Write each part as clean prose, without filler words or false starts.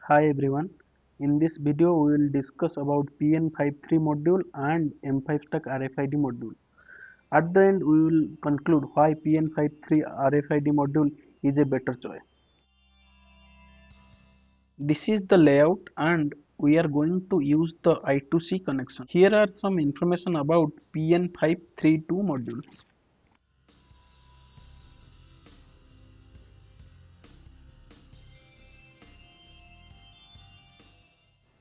Hi everyone. In this video we will discuss about PN53 module and M5stack RFID module. At the end we will conclude why PN53 RFID module is a better choice. This is the layout and we are going to use the I2C connection. Here are some information about PN532 module.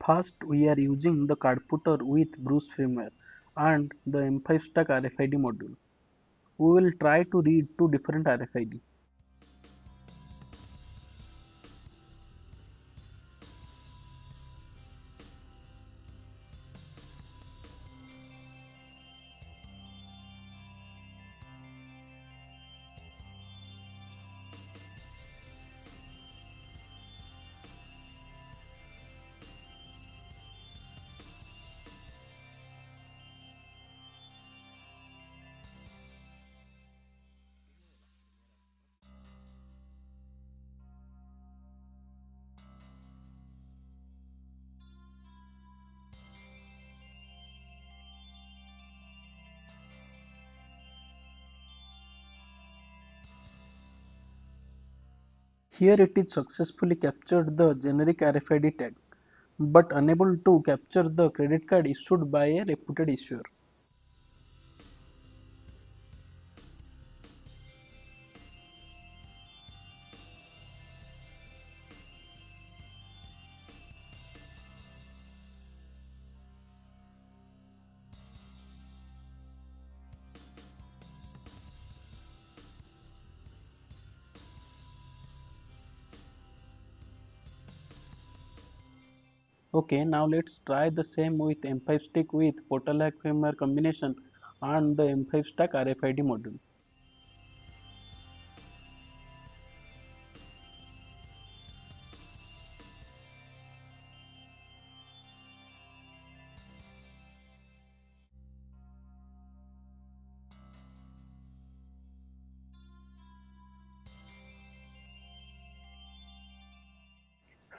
First, we are using the Cardputer with Bruce firmware and the M5stack RFID module. We will try to read two different RFID. Here it is successfully captured the generic RFID tag, but unable to capture the credit card issued by a reputed issuer. Okay, now let's try the same with M5 stick with Portal firmware combination and the M5 stack RFID module.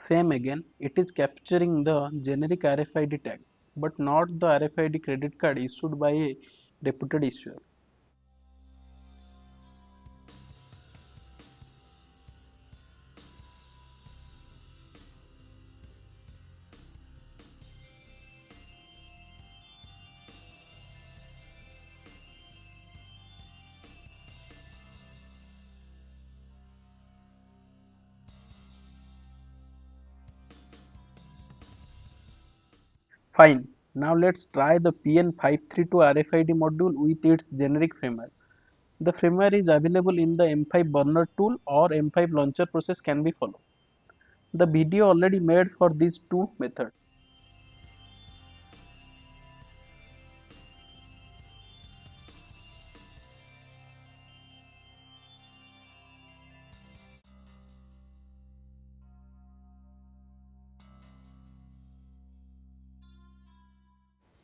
Same again, it is capturing the generic RFID tag, but not the RFID credit card issued by a reputed issuer. Fine, now let's try the PN532 RFID module with its generic firmware. The firmware is available in the M5 burner tool or M5 launcher process can be followed. The video already made for these two methods.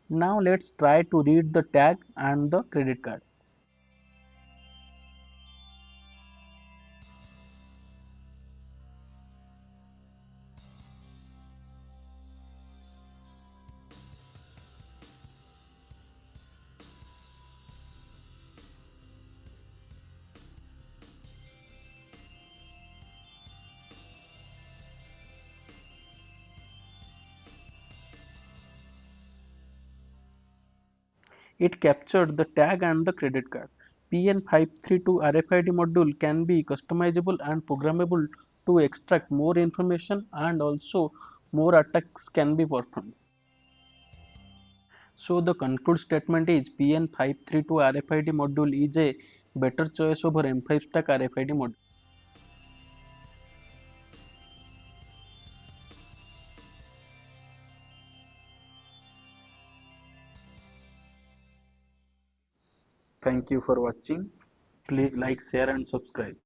Now let's try to read the tag and the credit card. It captured the tag and the credit card. PN532 RFID module can be customizable and programmable to extract more information, and also more attacks can be performed. So the conclude statement is PN532 RFID module is a better choice over M5stack RFID module. Thank you for watching. Please like, share and subscribe.